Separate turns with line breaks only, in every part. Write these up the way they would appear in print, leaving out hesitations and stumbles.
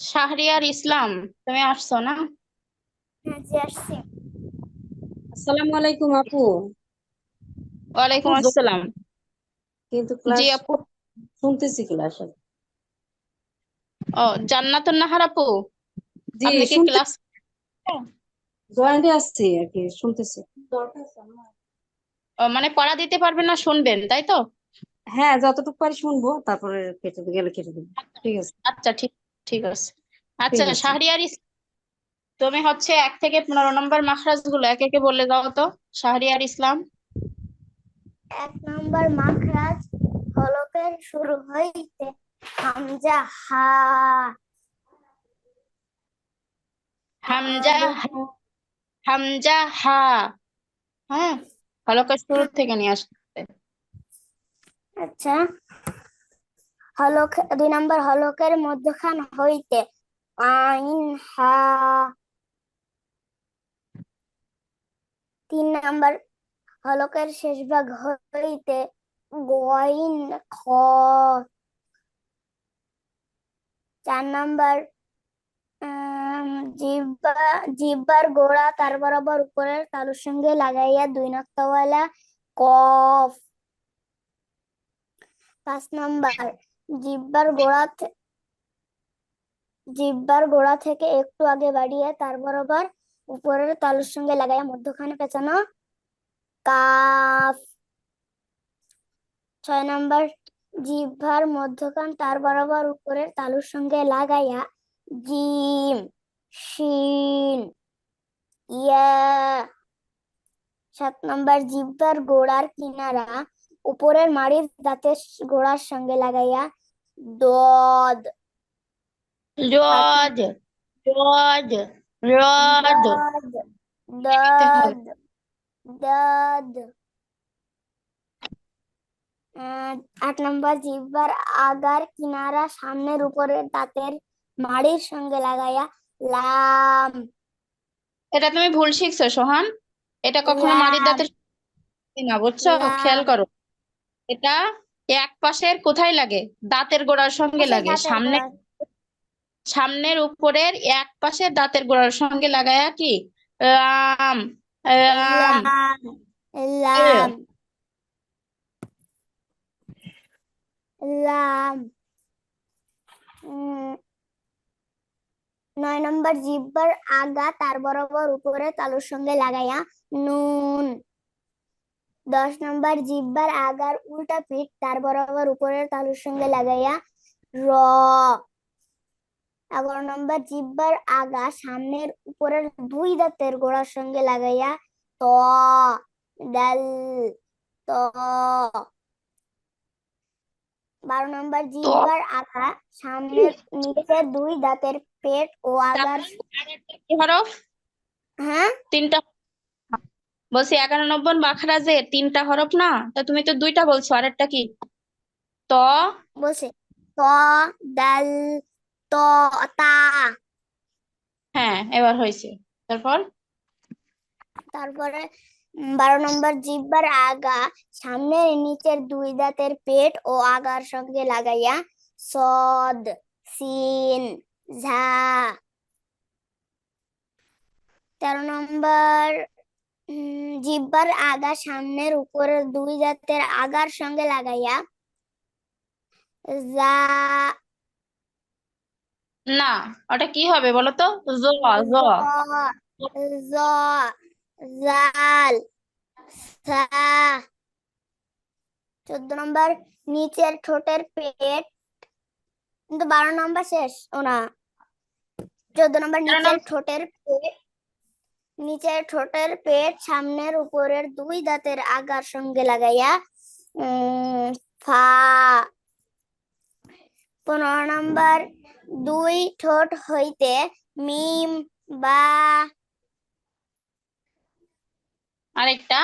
শাহরিয়ার ইসলাম, তুমি আসছো না?
হ্যাঁ জি আসছি।
আসসালামু আলাইকুম আপু। আপু
ওয়ালাইকুম আসসালাম।
কিন্তু
জি
ক্লাস
আপু।
শুনতেছি ক্লাস।
ও, জান্নাতুন নাহার আপু,
জি
আপনি কি
শুনতে
ক্লাস?
জয়েন্টে আসছি আর কি, শুনতেছি।
ও, মানে পড়া দিতে পারবেন না, শুনবেন তাই তো?
হ্যাঁ, যতটুকু পারি শুনবো, তারপরে গেলে কেটে দেবো। ঠিক আছে।
আচ্ছা, ঠিক ঠিক আছে। আচ্ছা
ঠিক আছে।
শাহরিয়ার ইসলাম, তুমি হচ্ছে 1 থেকে 15 নম্বর মাখরাজ গুলো একে একে বলে দাও তো। শাহরিয়ার ইসলাম।
1 নম্বর মাখরাজ হলকের শুরু হইতে হামজা হা।
হামজা হামজা হা। হ্যাঁ, হলকের শুরু থেকে নিয়ে আসতে হবে।
আচ্ছা, হলক 2 নম্বর হলকের মধ্যখান হইতে আইন হা। 3 নম্বর হলকের শেষ ভাগ হইতে গইন খ। 4 নম্বর জিহ্বা জিহ্বার গোড়া তার বরাবর উপরের তালুর সঙ্গে লাগাইয়া 2 নক্তাওয়ালা কফ। 5 নম্বর জিহ্বার গোড়া জিহ্বার গোড়া থেকে একটু আগে বাড়িয়ে তার বরাবর উপরের তালুর সঙ্গে লাগাইয়া মধ্যখানে পেঁচানো কাফ। 6 নম্বর জিহ্বার মধ্যখান তার বরাবর উপরের তালুর সঙ্গে লাগাইয়া জিম শিন ইয়া। 7 নম্বর জিহ্বার গোড়ার কিনারা উপরের মাড়ির দাঁতের গোড়ার সঙ্গে লাগাইয়া দদ।
রদ রদ রদ।
দদ
লিখতে হবে।
দদ দদ। 8 নম্বর জিহ্বার আগার কিনারা সামনের উপরের দাঁতের মাড়ির সঙ্গে লাগাইয়া লাম।
এটা তুমি ভুল শিখছো সোহান। এটা কখনো মাড়ির
লাম
দাঁতের না, বুঝছো? খেয়াল
লাম
করো। এটা এক পাশের কোথায় লাগে? দাঁতের গোড়ার সঙ্গে
পাশের
লাগে,
দাঁতের
সামনে
গোড়া।
সামনের উপরের এক পাশের দাঁতের গোড়ার সঙ্গে লাগায়া কি রাম রাম।
লাম লাম লাম। 9 নম্বর জিহ্বার আগা তার বরাবর উপরে তালুর সঙ্গে লাগাইয়া নুন। 10 নম্বর জিহ্বার আগার উল্টা পিঠ তার বরাবর উপরের তালুর সঙ্গে লাগাইয়া র। 11 নম্বর জিহ্বার আগা সামনের উপরের 2 দাঁতের গোড়ার সঙ্গে লাগাইয়া ত ডাল ত। 12 নম্বর
তো
জিহ্বার আগা সামনের নিচের 2 দাঁতের পেট ও আগার।
আরেকটা কি হরফ?
হ্যাঁ
তিনটা। বলছি 11 নম্বর মাখরাজের 3টা হরফ না, তা তুমি তো 2টা বলছো, আরেকটা কি? ত।
বলছে ত ডাল ত তা।
হ্যাঁ, এবার হয়েছে। তারপর
তারপরে 12 নম্বর জিহ্বার আগা সামনের নিচের 2 দাঁতের পেট ও আগার সঙ্গে লাগাইয়া সদ সিন ঝা। 13 নম্বর জিহ্বার আগা সামনের উপরের 2 দাঁতের আগার সঙ্গে লাগাইয়া যা।
না, ওটা কি হবে বলো তো? জ জ।
জ জাল সা। 14 নম্বর নিচের ঠোঁটের পেট, কিন্তু 12 নম্বর শেষ ও না। 14 নম্বর
তেরো নম্বর
নিচের ঠোঁটের পেট সামনের উপরের 2 দাঁতের আগার সঙ্গে লাগাইয়া ফা। 15 নম্বর 2 ঠোঁট হইতে মিম বা।
আরেকটা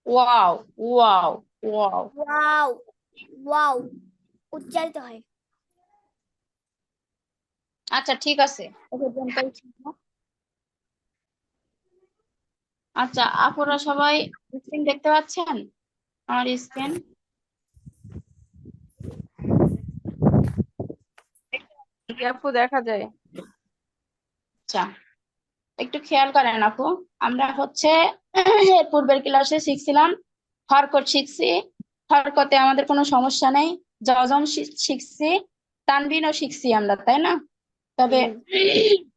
wow wow wow.
Wow wow উচ্চারিত হয়।
আচ্ছা ঠিক আছে, এ পর্যন্তই ছিল। আচ্ছা, আপুরা সবাই স্ক্রিন দেখতে পাচ্ছেন? আমার স্ক্রিন?
জি আপু, দেখা যায়।
আচ্ছা, একটু খেয়াল করেন আপু। আমরা হচ্ছে এর পূর্বের ক্লাসে শিখছিলাম হরকত শিখছি। হরকতে আমাদের কোনো সমস্যা নেই। যজম শিখছি, তানবিনও শিখছি আমরা, তাই না? তবে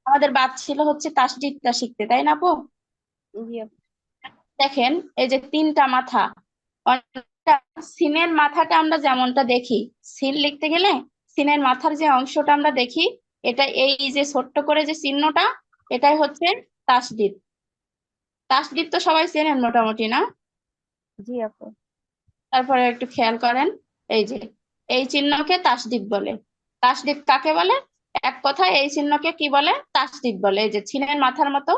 আমাদের বাদ ছিল হচ্ছে তাসদিদটা শিখতে, তাই না আপু?
জি আপু।
দেখেন, এই যে তিনটা মাথা, অনেকটা সিনের মাথাটা আমরা যেমনটা দেখি, সিন লিখতে গেলে সিনের মাথার যে অংশটা আমরা দেখি, এটা এই যে ছোট্ট করে যে চিহ্নটা, এটাই হচ্ছে তাসদিদ। তাসদিদ তো সবাই চেনেন মোটামুটি, না?
জি আপু।
তারপরে একটু খেয়াল করেন, এই যে এই চিহ্নকে তাসদিদ বলে। তাসদিদ কাকে বলে? এক কথায় এই চিহ্নকে কি বলে? তাসদিদ বলে। এই যে সিনের মাথার মতো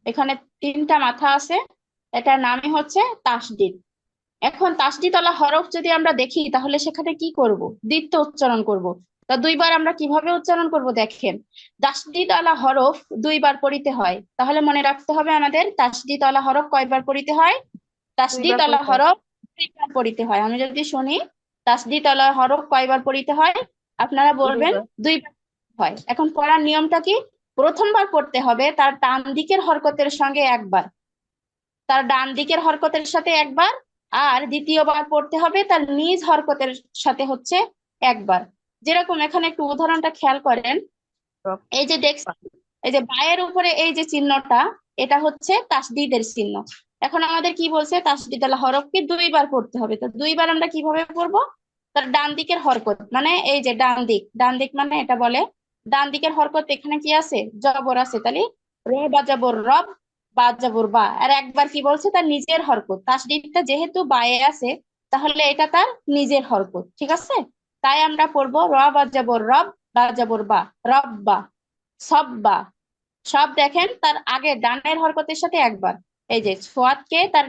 এখানে তিনটা মাথা আছে, এটার নামই হচ্ছে তাসদিদ। এখন তাসদিদ আলা হরফ যদি আমরা দেখি, তাহলে সেখানে কি করব? দ্বিত্ব উচ্চারণ করব। তা দুইবার আমরা কিভাবে উচ্চারণ করব দেখেন। তাসদিদ আলা হরফ দুইবার পড়িতে হয়, তাহলে মনে রাখতে হবে আমাদের তাসদিদ আলা হরফ কয়বার পড়িতে হয়? তাসদিদ
দুইবার
আলা
পড়তে হয়।
হরফ দুইবার পড়িতে হয়। আমি যদি শুনি তাসদিদ আলা হরফ কয়বার পড়িতে হয়, আপনারা বলবেন
দুইবার।
দুইবার হয়। এখন পড়ার নিয়মটা কি? প্রথমবার পড়তে হবে তার ডান দিকের হরকতের সঙ্গে একবার, তার ডান দিকের হরকতের সাথে একবার, আর দ্বিতীয়বার পড়তে হবে তার নিজ হরকতের সাথে হচ্ছে একবার। যেরকম এখানে একটু উদাহরণটা খেয়াল করেন। এই যে দেখছেন, এই যে বায়ের উপরে এই যে চিহ্নটা, এটা হচ্ছে তাসদিদের চিহ্ন। এখন আমাদের কি বলছে? তাসদিদ আল হরফকে দুইবার পড়তে হবে। তো দুইবার আমরা কিভাবে পড়বো? তার ডান দিকের হরকত, মানে এই যে ডান দিক, ডান দিক মানে এটা বলে ডান দিকের হরকত, এখানে কি আছে? জবর আছে, তাহলে র বাজাবর রব, বা যাবর বা। আর একবার কি বলছে? তার নিজের হরকত। তাসদিদটা যেহেতু বায়ে আছে, তাহলে এটা তার নিজের হরকত, ঠিক আছে? তাই আমরা পড়বো র বাজাবর রব, বা যাবর বা, রব্বা, সব্বা। সব দেখেন তার আগে ডানের হরকতের সাথে একবার। এই যে সোয়াদকে তার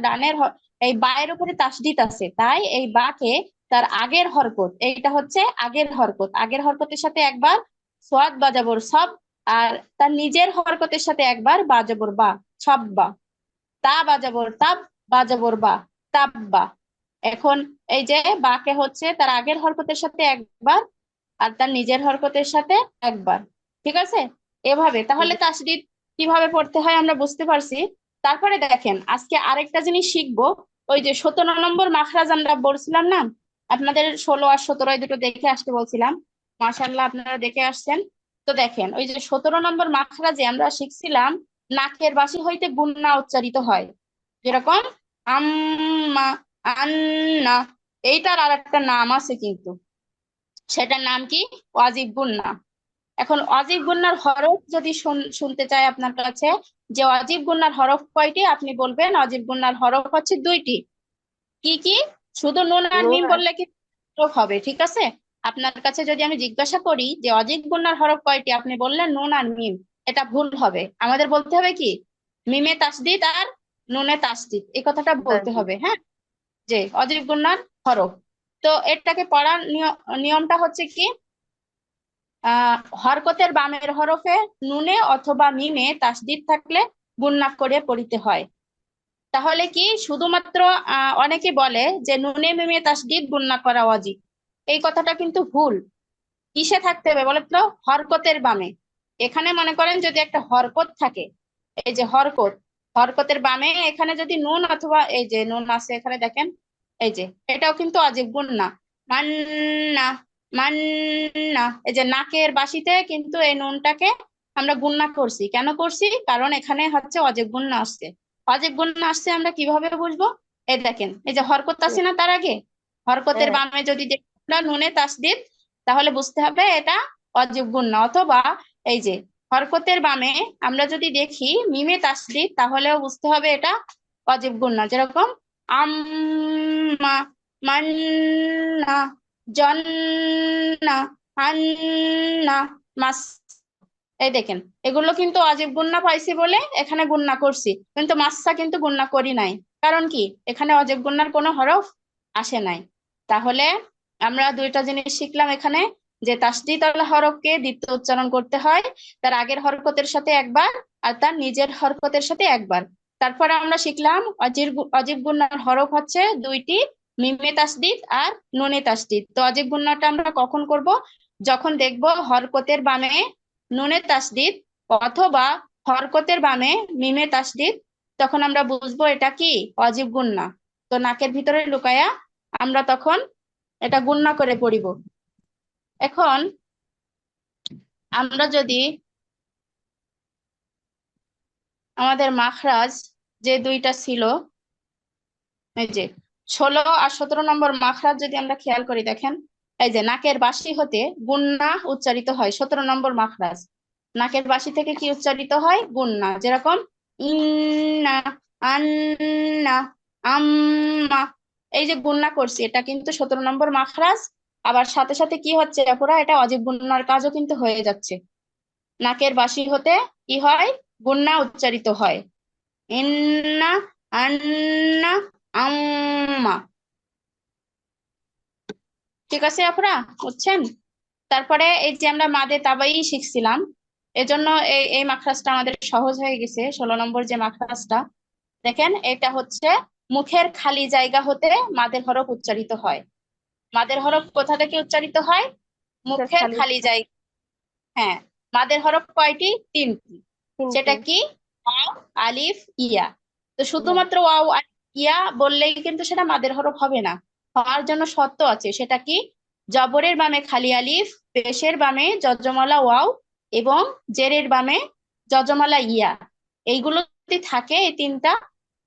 এই বায়ের উপরে তাসদিদ আছে, তাই এই বাকে তার আগের হরকত, এইটা হচ্ছে আগের হরকত, আগের হরকতের সাথে একবার সোয়াদ বাজাবর সব, আর তার নিজের হরকতের সাথে একবার বাজাবর বা, ছব্বা। তা বাজাবর তাব, বাজাবর বা, তাব্বা। এখন এই যে বাকে হচ্ছে তার আগের হরকতের সাথে একবার, আর তার নিজের হরকতের সাথে একবার, ঠিক আছে? এভাবে তাহলে তাসদিদ কিভাবে পড়তে হয় আমরা বুঝতে পারছি। তারপরে দেখেন, আজকে আরেকটা জিনিস শিখবো। ওই যে 17 নম্বর মাখরাজ আমরা বলছিলাম না, আপনাদের 16 আর 17 দুটো দেখে আসতে বলছিলাম। মাশাআল্লাহ, আপনারা দেখে আসছেন। তো দেখেন, ওই যে 17 নম্বর মাখরাজে আমরা শিখছিলাম নাকের বাসি হইতে গুন্না উচ্চারিত হয়। যেরকম আম্মা, আন্না, এইটার আর একটা নাম আছে কিন্তু, সেটার নাম কি? ওয়াজিব গুন্না। এখন অজীব গুন্নার হরফ যদি শুনতে চাই আপনার কাছে, যে অজীব গুন্নার হরফ কয়টি, আপনি বলবেন অজীব গুন্নার হরফ হচ্ছে 2টি। কি কি? শুধু নুন আর
নুন
মিম
আর
বললে কি হরফ হবে? ঠিক আছে। আপনার কাছে যদি আমি জিজ্ঞাসা করি যে অজীব গুন্নার হরফ কয়টি, আপনি বললেন নুন আর মিম, এটা ভুল হবে। আমাদের বলতে হবে কি? মিমে তাসদিদ আর নুনে তাসদিদ, এই কথাটা বলতে
তাসদিদ।
হবে। হ্যাঁ, যে অজীব গুন্নার হরফ। তো এটাকে পড়ার নিয়মটা হচ্ছে কি? হরকতের বামের হরফে নুনে অথবা মিমে তাসদিদ থাকলে গুণনা করে পড়িতে হয়। তাহলে কি শুধুমাত্র অনেকে বলে যে নুনে মিমে তাসদিদ গুণনা করা ওয়াজিব, এই কথাটা কিন্তু ভুল। কিসে থাকতে হবে বলো তো? হরকতের বামে। এখানে মনে করেন যদি একটা হরকত থাকে, এই যে হরকত, হরকতের বামে এখানে যদি নুন অথবা এই যে নুন আছে এখানে দেখেন, এই যে এটাও কিন্তু অজীব গুণনা। মান্না, মান্না, এই যে নাকের বাসিতে কিন্তু এই নুনটাকে আমরা গুণনা করছি। কেন করছি? কারণ এখানে হচ্ছে অজীব গুণনা আসছে। অজীব গুণনা আসছে আমরা কিভাবে বুঝবো? এই দেখেন, এই যে হরকত আছে না তার আগে, হরকতের
হ্যাঁ।
বামে যদি দেখি আমরা নুনে তাসদিদ, তাহলে বুঝতে হবে এটা অজীব গুণনা। অথবা এই যে হরকতের বামে আমরা যদি দেখি মিমে তাসদিদ, তাহলেও বুঝতে হবে এটা অজীব গুণনা। যেরকম আম্মা, মান্না, জন্না, আন্না, মাস। এই দেখেন, এগুলো কিন্তু অজীব গুণনা পাইছি বলে এখানে গুণনা করছি, কিন্তু মাসা কিন্তু গুণনা করি নাই। কারণ কি? এখানে অজীব গুণনার কোনো হরফ আসে নাই। তাহলে আমরা দুইটা জিনিস শিখলাম এখানে, যে তাসদিদ আল হরফকে দ্বিতীয় উচ্চারণ করতে হয় তার আগের হরকতের সাথে একবার, আর তার নিজের হরকতের সাথে একবার। তারপরে আমরা শিখলাম অজীব গুণনার হরফ হচ্ছে দুইটি, মিমে তাসদিদ আর নুনে তাসদিদ। তো অজীব গুণনাটা আমরা কখন করব? যখন দেখব হরকতের বামে নুনে তাসদিদ অথবা হরকতের বামে মিমে তাসদিদ, তখন আমরা বুঝবো এটা কি অজীব গুণনা। তো নাকের ভিতরে লুকায়া আমরা তখন এটা গুণনা করে পড়িব। এখন আমরা যদি আমাদের মাখরাজ যে দুইটা ছিল, এই যে 16 আর 17 নম্বর মাখরাজ যদি আমরা খেয়াল করি, দেখেন এই যে নাকের বাঁশি হতে গুন্না উচ্চারিত হয় 17 নম্বর মাখরাজ। নাকের বাঁশি থেকে কি উচ্চারিত হয়? গুন্না। যেরকম ইন্না, আন্না, আম্মা, এই যে গুন্না করছি, এটা কিন্তু 17 নম্বর মাখরাজ। আবার সাথে সাথে কি হচ্ছে পুরা এটা অজীব গুন্নার কাজও কিন্তু হয়ে যাচ্ছে। নাকের বাঁশি হতে কি হয়? গুন্না উচ্চারিত হয়। ইন্না, আন্না, আম্মা। ঠিক আছে আপনারা বুঝছেন? তারপরে এই যে আমরা মাদে তাবাই শিখছিলাম, এজন্য এই এই মাখরাজটা আমাদের সহজ হয়ে গেছে। 16 নম্বর যে মাখরাজটা দেখেন, এটা হচ্ছে মুখের খালি জায়গা হতে মাদের হরফ উচ্চারিত হয়। মাদের হরফ কোথা থেকে উচ্চারিত হয়? মুখের
খালি
খালি জায়গা। হ্যাঁ, মাদের হরফ কয়টি? 3টি। সেটা
তিনটি
কি? ওয়াও, আলিফ, ইয়া। তো শুধুমাত্র ওয়াও আর ইয়া বললেই কিন্তু সেটা মাদের হরফ হবে না, হওয়ার জন্য শর্ত আছে। সেটা কি? জবরের বামে খালি আলিফ, পেশের বামে যজমালা ওয়াও এবং জেরের বামে যজমালা ইয়া, এইগুলো যদি থাকে এই তিনটা,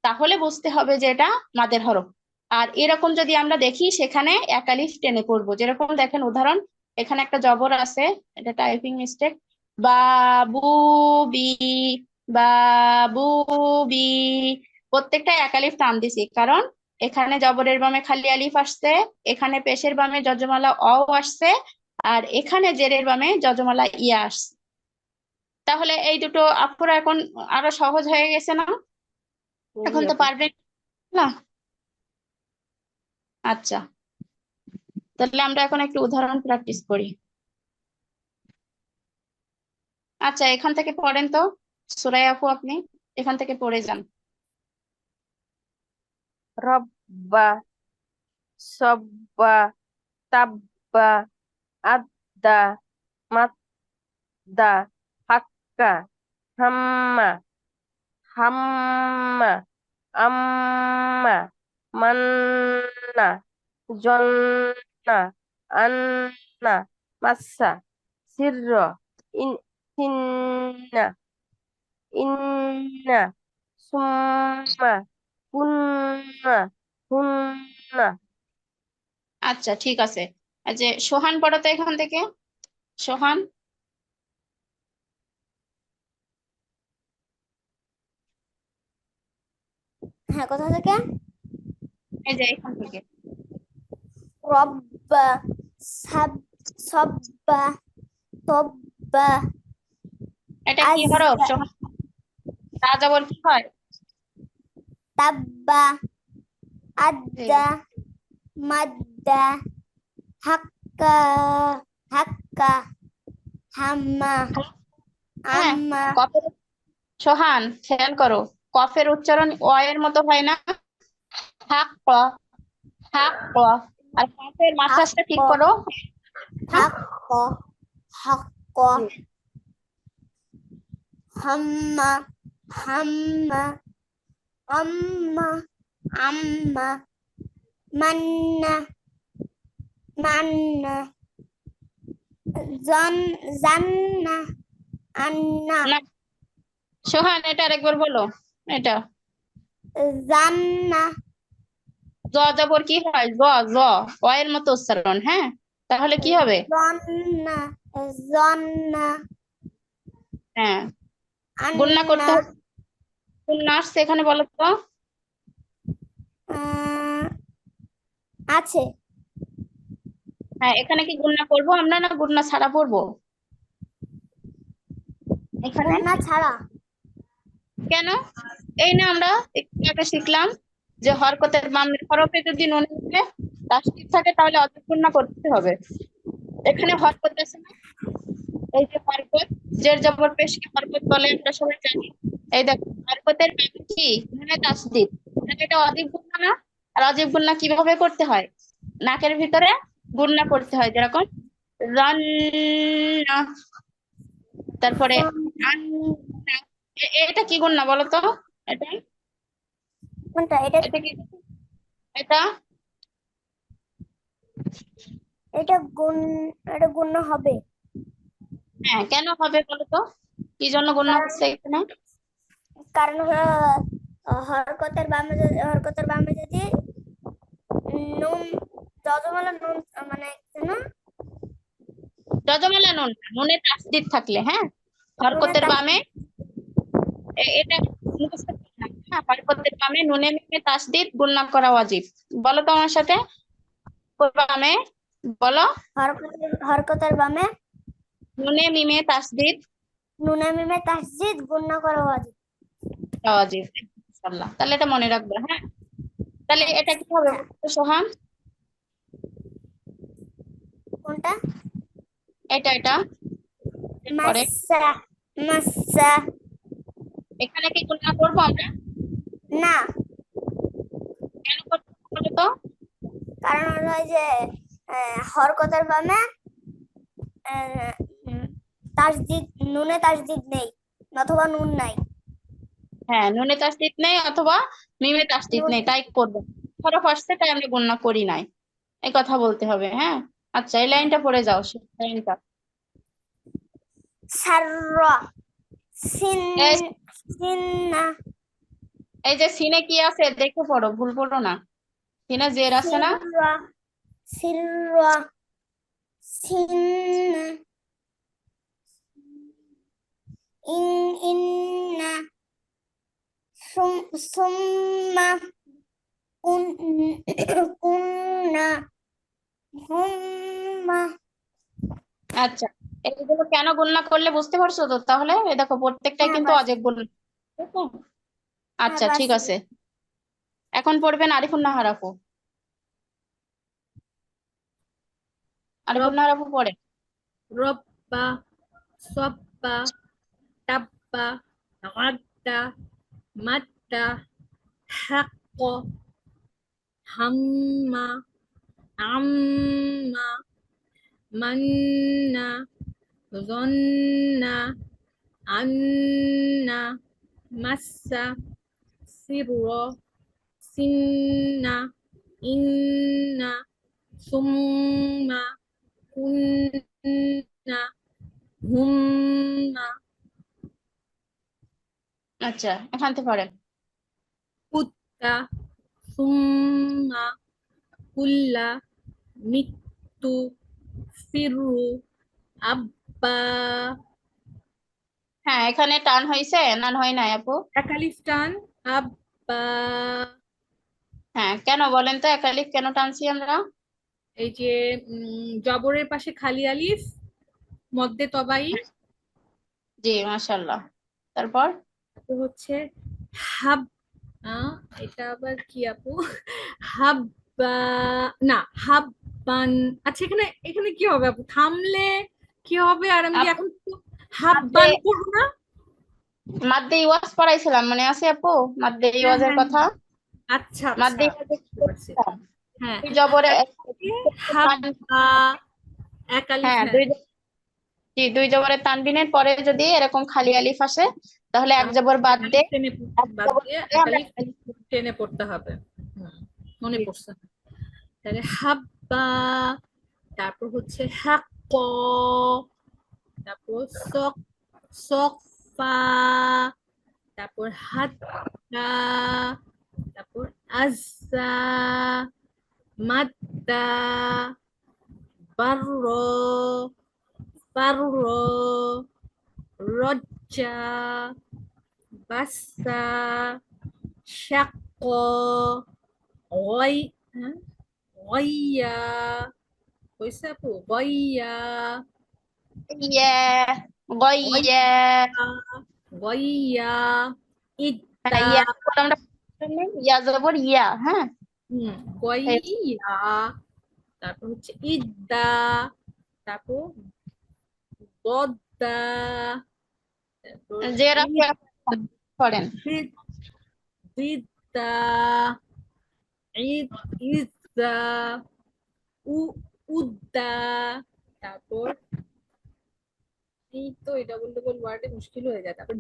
তাহলে বুঝতে হবে যে এটা মাদের হরফ। আর এরকম যদি আমরা দেখি, সেখানে এক আলিফ টেনে পড়বো। যেরকম দেখেন উদাহরণ, এখানে একটা জবর আছে, এটা টাইপিং মিস্টেক, বাবুবি, বাবুবি, প্রত্যেকটা এক আলিফ টান দিছি, কারণ এখানে জবরের বামে খালি আলিফ আসছে, এখানে পেশের বামে যজমালা অ আসছে, আর এখানে জেরের বামে যজমালা ইয়া আসছে। তাহলে এই দুটো আপুরা এখন আরো সহজ হয়ে গেছে না? এখন তো পারবেন না? আচ্ছা, তাহলে আমরা এখন একটু উদাহরণ প্র্যাকটিস করি। আচ্ছা, এখান থেকে পড়েন তো সুরাই আপু, আপনি এখান থেকে পড়ে যান।
রব্বা, সব্বা, তাব্বা, আদ্দা, মাদ্দা, হাক্কা, হাম্মা, হাম্মা, আম্মা, মান্না, জন্না, আন্না, মাসা, সিরর, সিন্না, ইন্না, সুম্মা, কুন্না, হুন্না।
আচ্ছা, ঠিক আছে। এই যে সোহান পড়ো তো এখান থেকে। সোহান,
হ্যাঁ, কোথা থেকে?
এই যে এখান থেকে।
রব্বা, সব্বা, তব্বা,
এটা কি হরফ
আজ্জা,
সোহান? তা জবর কি হয়?
তাব্বা, আদ্দা, মাদ্দা, হাক্কা, হাক্কা, হাম্মা,
হ্যাঁ,
আম্মা।
কফের, সোহান খেয়াল করো, কফের উচ্চারণ অ এর মতো হয় না? হাক ক, হাক ক। আর কফের মাত্রাটা ঠিক করো।
حق حق حمى حمى أما أما منا منا زن أنا
না, সোহান এটা আরেকবার বলো। এটা
زن
জ জবর কি হয়? জ, জ, অ এর মতো উচ্চারণ। হ্যাঁ, তাহলে কি হবে?
ظن ظن
হ্যাঁ, গুণনা করতে
أن
হবে। গুণনা আসছে এখানে, বলো তো।
আছে
হ্যাঁ, এখানে কি গুণনা করবো আমরা না গুণনা ছাড়া পড়বো? এখানে
না ছাড়া
কেন? এই না আমরা একটু আগে শিখলাম যে হরকতের বামের হরফে যদি নুনের উপরে তাসদীদ থাকে তাহলে অজীব গুণনা করতে হবে। এখানে হরকত আছে না, এই যে হরকত, জের জবর পেশকে হরকত বলে আমরা সবাই জানি। এই দেখো হরকতের বামে কি নুনে তাসদিদ, তাহলে এটা অজীব গুণনা না? আর অজীব গুণনা কিভাবে করতে হয়? নাকের ভিতরে গুণনা করতে হয়, যেরকম রান্না, তারপরে আন্না। এটা কি গুণনা বলো তো? এটা
কোনটা এটা?
এটা কি? এটা
এটা গুণ, এটা গুণ হবে।
হ্যাঁ, কেন হবে বলো তো? কি জন্য গুণনা
কারণ
করছে এখানে?
কারণ হরকতের বামে যদি নুন, যজমালা নুন, মানে না,
যজমালা নুন না, নুনে তাসদিদ থাকলে, হ্যাঁ,
নুনে
হরকতের বামে এটা মুখস্থ করতে হবে, হ্যাঁ, হরকতের বামে নুনে মিমে তাসদিদ গুণনা করা ওয়াজিব। বলো তো আমার সাথে, বামে বলো,
হরকতের বামে
নুনে মিমে তাসদিদ
নুনে মিমে তাসদিদ গুণ করা ওয়াজিব।
ওয়াজিব। ইনশাআল্লাহ, তাহলে এটা মনে রাখবে, হ্যাঁ। তাহলে এটা কি হবে
আচ্ছা,
বলো তো, সোহান?
কোনটা?
এটা পরে
মাসা, মাসা।
এখানে কি গুণনা করবো আমরা?
না,
কেন করবো বলো তো?
কারণ হলো ওই যে হরকতের বামে আহ, উম, তাসদিদ, নুনে তাসদিদ নেই, অথবা নুন নাই।
হ্যাঁ, নুনে তাসদিদ নেই অথবা মিমে তাসদিদ
নুন।
নেই, তাই করবো। হরফ আসছে তাই আমরা গণনা করি নাই, এই কথা বলতে হবে, হ্যাঁ। আচ্ছা, এই লাইনটা পড়ে যাও, লাইনটা।
সাররা, সিন,
এই
সিন্না,
এই যে সিনে কি আছে দেখে পড়ো, ভুল পড়ো না। সিনে জের আছে না?
সিররা, সিররা, সিন্না, ইন্না, সুম্মা, কুন, কুন্না, হুম্মা।
আচ্ছা, এইগুলো কেন গণনা করলে বুঝতে পারছো তো? তাহলে এই দেখো প্রত্যেকটাই
হ্যাঁ
কিন্তু
বাস,
অজেব গণনা, ঠিক আছে?
হ্যাঁ
আচ্ছা,
বাস।
ঠিক আছে। এখন পড়বেন আরিফুন নাহার আপু। আরিফুন
রব
নাহার আপু পড়ে।
রব্বা সব্বা টাব্বা আড্ডা মাদ্দা হাক্ক হাম্মা আম্মা মান্না জন্না আন্না মাসা সিররা সিন্না ইন্না সুম্মা কুন্না হুম্মা
আচ্ছা, এখান থেকে পড়েন।
কুত্তা সুম্মা কুল্লা মৃত্যু ফিরু আব্বা
হ্যাঁ, এখানে টান হয়েছে না হয় নাই আপু?
একালিফ টান আব্বা।
হ্যাঁ, কেন বলেন তো, একালিফ কেন টানছি আমরা?
এই যে জবরের পাশে খালি আলিফ মদ্দে তবাই,
জি, মাশাআল্লাহ। তারপর
তো হচ্ছে হাব, এটা আবার কি আপু, হাব্বা না হাব্বান। আচ্ছা, এখানে এখানে কি হবে আপু, থামলে কি হবে? আর আমি কি
আপু
এখন হাব্বান করবো না?
মাদ্দে ইওয়াজ পড়াইছিলাম, মনে আছে আপু? মাদ্দে
হ্যাঁ
ইওয়াজের
হ্যাঁ
কথা।
হ্যাঁ। আচ্ছা আচ্ছা,
মাদ্দে ইওয়াজে কি
বুঝতে পারছি।
করছিলাম?
হ্যাঁ,
দুই জবরে
আর কি হাব্বা একালিফ,
হ্যাঁ,
হ্যাঁ
জি, দুই জবরের তানবিনের পরে যদি এরকম খালি আলিফ আসে, তাহলে এক
তাহলে
জবর বাদ
একালিফ
দে,
টেনে
এক
বাদ
জবর
দিয়ে
দিয়ে আমরা
একালিফ
একালিফ
টেনে পড়তে হবে। হুম, মনে
জি,
পড়ছে। তাহলে হাব্বা, তারপর হচ্ছে হাক্ক, তারপর সক সফা, তারপর হাত্তা, তারপর আজ্জা মাদ্দা বারর বারর রজ্জা বাসা শাক্ক গই, হ্যাঁ, গইয়া, হয়েছে আপু, গইয়া
ইয়া, গইয়া।
গইয়া
হ্যাঁ,
ইদ্দা,
ইয়া জবর আমরা ইয়া জবর ইয়া, হ্যাঁ।
গইয়া, তারপর হচ্ছে ইদ্দা, তারপর গদ্দা, তারপর
যে রাখি পড়েন।
বিদ- বিদ্যা, ঈদ, ইদ্দা, উদ্দা, তারপর এই তো এটা বলতে বল ওয়ার্ডে মুশকিল হয়ে যায়। তারপর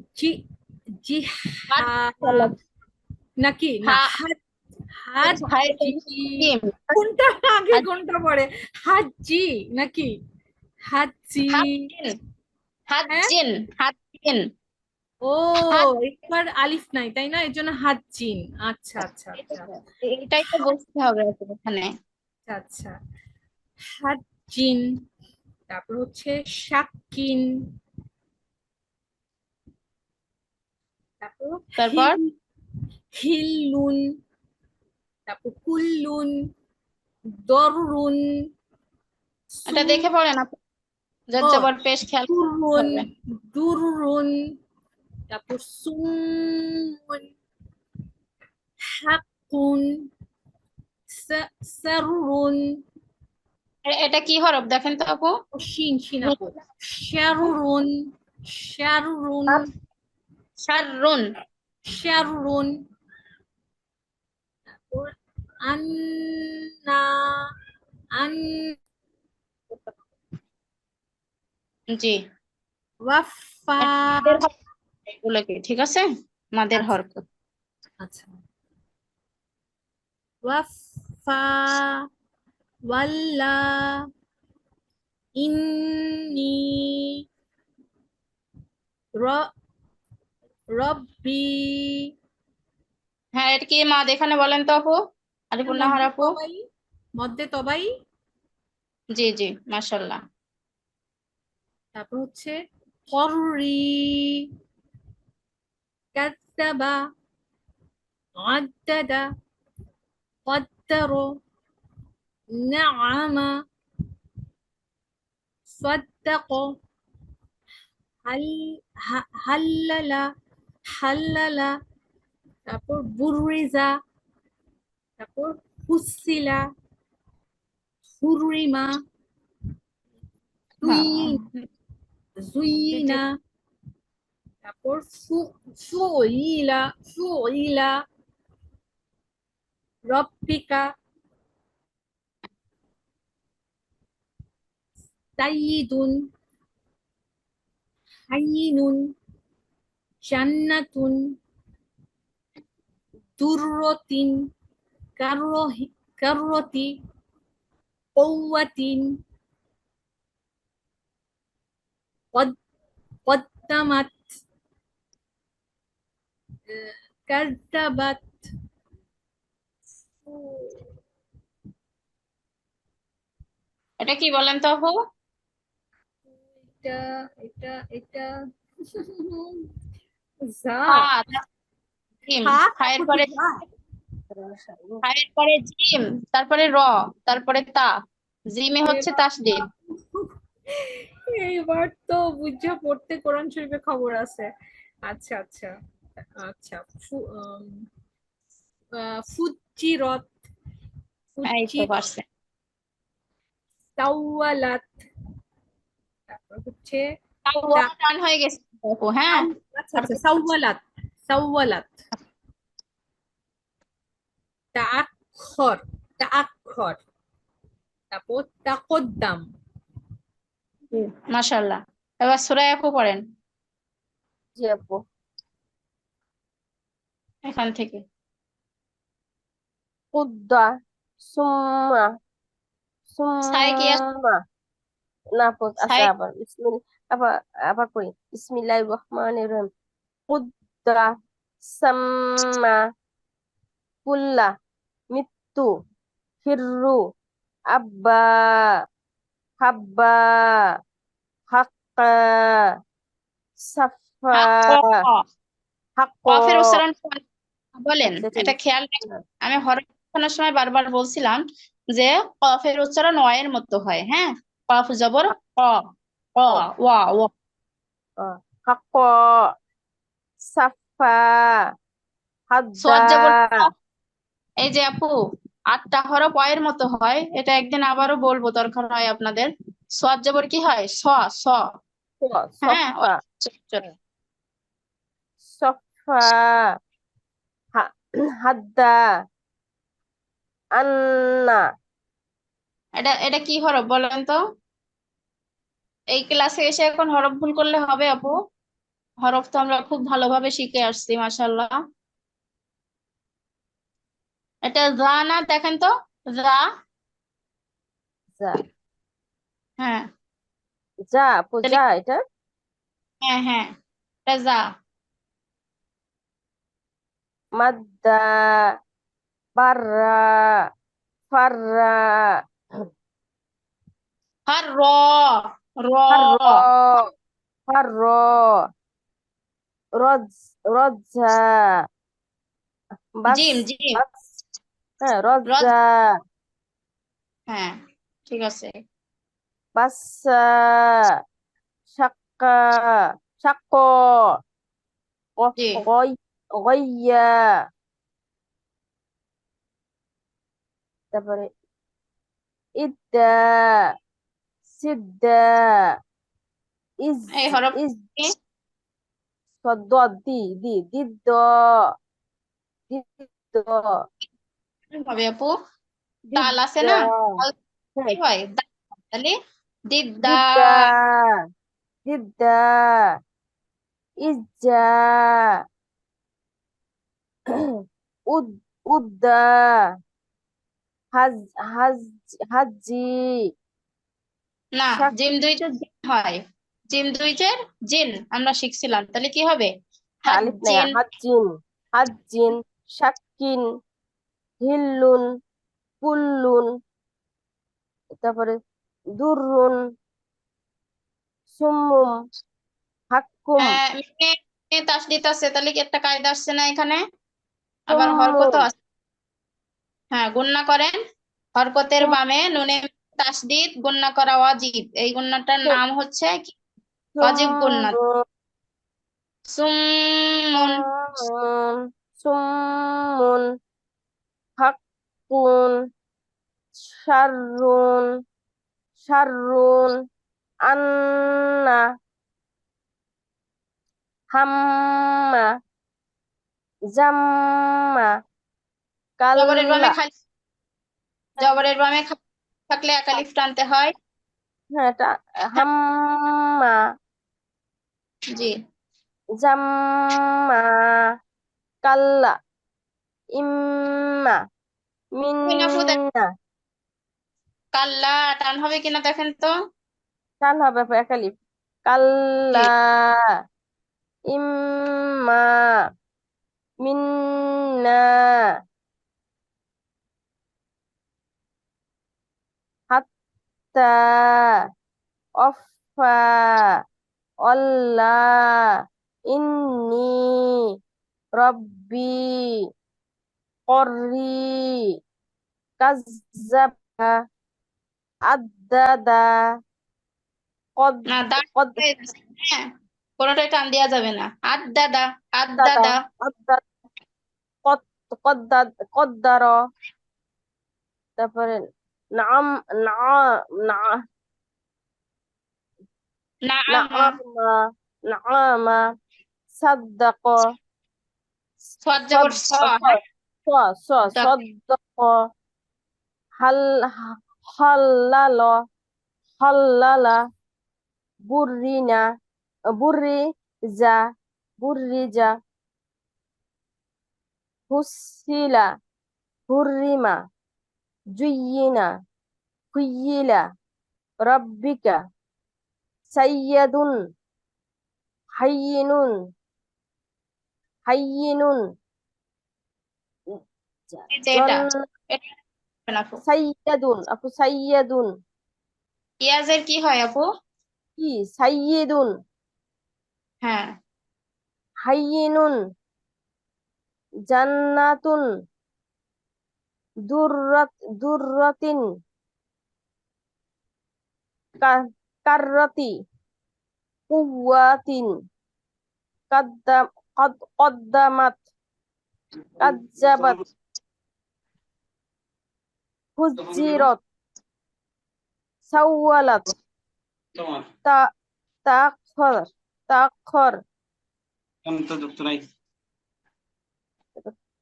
জিহাদ নাকি না
হা
হাত, হাত
হাই জিম
কোনটা আগে কোনটা পরে, হাজি নাকি হাজি?
হাজিন
হ্যাঁ,
হাজিন হাজিন
ও
হাত
একবার আলিফ নাই তাই না, এর জন্য হাজিন। আচ্ছা আচ্ছা আচ্ছা
এটাই তো বুঝতে হবে এখানে।
আচ্ছা, হাজিন। তারপর হচ্ছে শাকিন, তারপর
তারপর
হিল্লুন, তারপর কুল্লুন, দররুন,
এটা দেখে পড়েন আপু,
ও
যাযাবর পেশ খেয়াল করতে
দুরুন,
হবে।
দুরুন, তারপর সুমুন, হাক্কুন, সারুন,
এটা কি হরফ দেখেন তো আপু?
ও শিন, শিন আপু, শারুরুন, শারুরুন,
শাররুন
শারুরুন, তারপর আন্না, আন,
জি
ওয়াফা।
মাদের হরফ এগুলোকে, ঠিক আছে, মাদের
আচ্ছা
হরফ।
আচ্ছা, ওয়াফা, ওয়াল্লা, ইন্নি, র- রব্বি,
হ্যাঁ, এটা কি মাদ এখানে বলেন তো আপু, আলিফুন নাহার
মধ্যে
আপু?
তবাই, মধ্যে তবাই।
জি জি, মাশাল্লাহ।
তারপর হচ্ছে কররি, কাদ্দাবা, আদ্দাদা, قدر، نعم، صدق، هلل، حلل، তারপর বুররিজা, তারপর হুসিলা, হুরিমা,
হ্যাঁ
জুইনা, তারপর ফুইলা, ফুইলা, রব্বিকা, সাইয়িদুন, হাইয়িনুন, জান্নাতুন, দুররতিন, কাররতি, কওয়াতিন, قدمت، كذبت،
এটা কি বলেন তো আপু?
এটা এটা এটা যা,
হা জিম,
হা
হায়ের
নাকি
পরে,
যা?
হায়ের পরে জিম, তারপরে র, তারপরে তা, জিমে হচ্ছে তাসদিদ।
এইবার তো বুঝে পড়তে কোরআন শরীফে খবর আছে। আচ্ছা আচ্ছা আচ্ছা, ফুজ্জিরত,
এই তো
ফুজ্জির,
পারছে।
সাওয়ালাত, তারপর হচ্ছে
তাও
তা-
টান হয়ে গেছে আপু, হ্যাঁ।
আচ্ছা আচ্ছা, সাওয়ালাত, সাওয়ালাত, তাআক্ষর, তাআক্ষর, তারপর তাকদ্দাম।
মাশাআল্লাহ। এবার সূরা আপু পড়েন
জি আপু।
এখান থেকে।
উদ্দা, সুম্মা,
সাই কি আছে?
সুম্মা, না আপু আছে
সাই
আবার আবার আবার পড়ি বিসমিল্লাহির রহমানির রহিম। উদ্দা, সাম্মা, কুল্লা, মৃত্যু, হিররু, আব্বা, হাব্বা, হাক্কা, সাফা, হাক্ক।
কফের উচ্চারণ বলেন,
সেটাই।
এটা খেয়াল রাখবেন। আমি হরফ উচ্চারণের সময় বারবার বলছিলাম যে কফের উচ্চারণ অ এর মতো হয়, হ্যাঁ। কফ জবর অ, অ,
ও,
ওয়া ও।
হাক্ক, সাফা, হাদ্দা।
সোয়াদ জবর স। এই যে আপু, 8টা হরফ অ এর মতো হয়, এটা একদিন আবারও বলবো, দরকার হয় আপনাদের। সোয়াদ জবর কি হয়? স, স। হ্যাঁ,
সফা,
উচ্চারণ।
হাদ্দা আন্না
এটা কি হরফ বলেন তো? এই ক্লাসে এসে এখন হরফ ভুল করলে হবে আপু? হরফ তো আমরা খুব ভালোভাবে শিখে আসছি মাশাআল্লাহ। এটা যা না, দেখেন তো। যা।
যা
হ্যাঁ।
যা আপু
তাহলে
যা এটা
হ্যাঁ হ্যাঁ, এটা যা।
মাদ্দা বাররা ফাররা
আর র। র।
ফারর ফারর রজ রজ্জা বাস
জিম জিম।
বাস হ্যাঁ
রজ।
রজ্জা
হ্যাঁ, ঠিক আছে।
বাসা শাক্কা শাক্ক
জি।
গইয়া তারপরে ইদ্দা সিদ্দা ইজ
এই হরফ
ইজ
কি
সদ্দ দি দি দিদ্দ দিদ্দ
হবে আপু? তাল আছে
দিদ্দা
না? তাল কি
হ্যাঁ
হয়? তাহলে দিদা।
দিদ্দা দিদ্দা ইজ্জা উদ উদ্দা হাজ হাজ হাজি
না,
শাক
জিম দুইটার জিন হয়। জিম দুইটার জিন আমরা শিখছিলাম, তাহলে কি হবে?
আলিফ নাই
হাজিন।
হাজিন হাজিন শাকিন হিল্লুন কুল্লুন তারপরে দুররুন সুম্মুম হাক্কুম
তাসদিদ আছে, তাহলে কি একটা কায়দা আসছে না এখানে? আবার হরকত
সুম্মুন
আছে। হ্যাঁ, গুণনা করেন। হরকতের
সুম
বামে নুনে তাসদিদ, গুণনা করা ওয়াজিব। এই গুণনাটার
সুম
নাম হচ্ছে কি? ওয়াজিব গুণনা।
সুম্মুন
সুম্মুন।
সুম্মুন সুম্মুন হাক্কুন শাররুন শাররুন আন্না হাম্মা জাম্মা
জবরের বামে
কাল্লা
খালি, জবরের বামে থাকলে এক আলিফ টানতে হয়।
হ্যাঁ এটা হাম্মা
জি।
জাম্মা কাল্লা ইম্মা
আপু
মিন্না
কাল্লা টান হবে কিনা দেখেন তো।
টান হবে আপু এক আলিফ কাল্লা
জি।
ইম্মা মিন্না হাত্তা অফা আল্লাহ ইন্নি রব্বি কর্রি কাজ্জাবা আদ্দাদা কদ
না, দাঁড়
কদ
হ্যাঁ, কোনোটাই টান দেওয়া যাবে না। আদ্দাদা।
দাদা
আদ্দাদা।
আদ্দা কদ কদ্দার তারপরে নাম না না
নাআমা।
নাআমা নাআমা সাদ্দাক
সাদ জবর স।
صدق
হ্যাঁ,
صدق حل حلل حلل برنا برز برج حسل حرم زين خيل ربك سيد حين حين
এই যে
জন
এটা এটা হবে না আপু।
সাইয়াদুন আপু সাইয়াদুন
ইয়াজের কি হয় আপু?
কি সাইয়্যিদুন
হ্যাঁ।
হাইয়িনুন জান্নাতুন দুররাতিন কাররাতি কুওয়াতিন কদ্দামাত কাজ্জাবাত হুজ্জিরাত সাওয়ালাত তা তাখর তাখর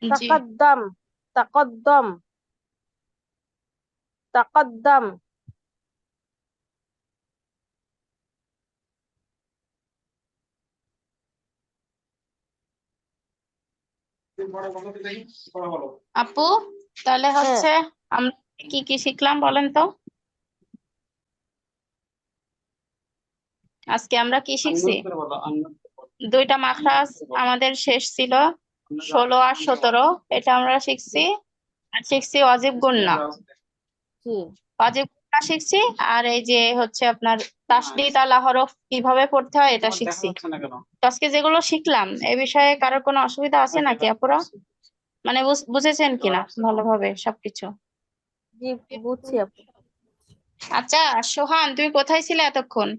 জি
তাকাদ্দাম তাকদ্দম তাকদ্দাম
আপু, তাহলে
হ্যাঁ
হচ্ছে আমরা কি কি শিখলাম বলেন তো? আজকে আমরা কি শিখছি? দুইটা মাখরাজ আমাদের শেষ ছিল, 16 আর 17, এটা আমরা শিখছি। আর শিখছি অজীব গুণনা,
জি
অজীব গুণনা শিখছি। আর এই যে হচ্ছে আপনার তাসদিদ আলা হরফ কিভাবে পড়তে হয় এটা শিখছি। তো আজকে যেগুলো শিখলাম এ বিষয়ে কারোর কোনো অসুবিধা আছে নাকি আপুরা? মানে বুঝেছেন কিনা ভালোভাবে সবকিছু?
জি বুঝছি আপু।
আচ্ছা সোহান, তুমি কোথায় ছিলে এতক্ষণ?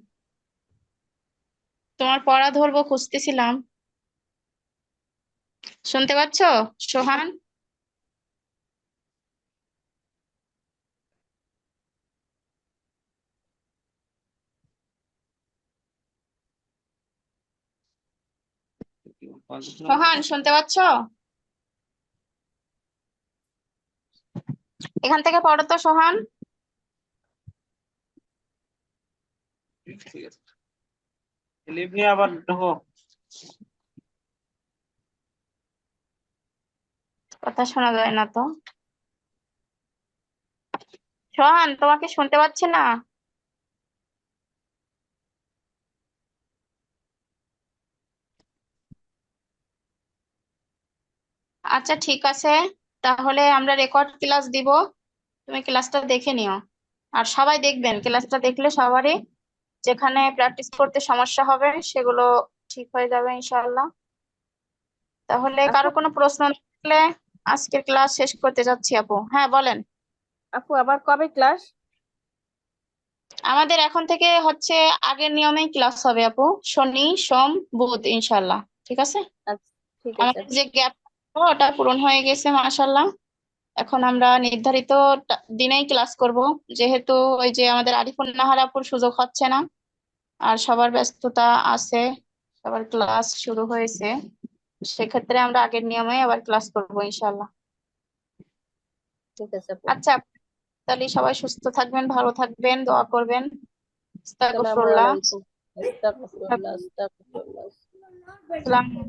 তোমার পড়া ধরবো খুঁজতেছিলাম। শুনতে পাচ্ছো সোহান? সোহান শুনতে পাচ্ছো? এখান থেকে পড়ো তো সোহান।
আবার ঢোকো।
কথা শোনা যায় না তো। সোহান তোমাকে শুনতে পাচ্ছি না। আচ্ছা ঠিক আছে, তাহলে আমরা রেকর্ড ক্লাস দিব, তুমি ক্লাসটা দেখে নিও। আর সবাই দেখবেন, ক্লাসটা দেখলে সবারই যেখানে প্র্যাকটিস করতে সমস্যা হবে সেগুলো ঠিক হয়ে যাবে ইনশাআল্লাহ। তাহলে
আপু
কারো কোনো প্রশ্ন থাকলে আজকের ক্লাস শেষ করতে যাচ্ছি আপু। হ্যাঁ বলেন।
আপু আবার কবে ক্লাস?
আমাদের এখন থেকে হচ্ছে আগের নিয়মেই ক্লাস হবে আপু, শনি সোম বুধ ইনশাআল্লাহ। ঠিক আছে,
আচ্ছা ঠিক আছে
আমাদের
আপু।
যে গ্যাপ ওটা পূরণ হয়ে গেছে মাশাআল্লাহ। এখন আমরা নির্ধারিত দিনেই ক্লাস করব, যেহেতু ওই যে আমাদের আরিফুন নাহার আপুর সুযোগ হচ্ছে না, আর সবার ব্যস্ততা আছে, সবার ক্লাস শুরু হয়েছে, সেক্ষেত্রে আমরা আগের নিয়মে আবার ক্লাস করব ইনশাআল্লাহ।
ঠিক আছে আপু।
আচ্ছা, তাহলে সবাই সুস্থ থাকবেন, ভালো থাকবেন, দোয়া করবেন।
আসসালামু
আস্তাগফিরুল্লাহ।
আলাইকুম। আস্তাগফিরুল্লাহ আস্তাগফিরুল্লাহ।
আসসালামু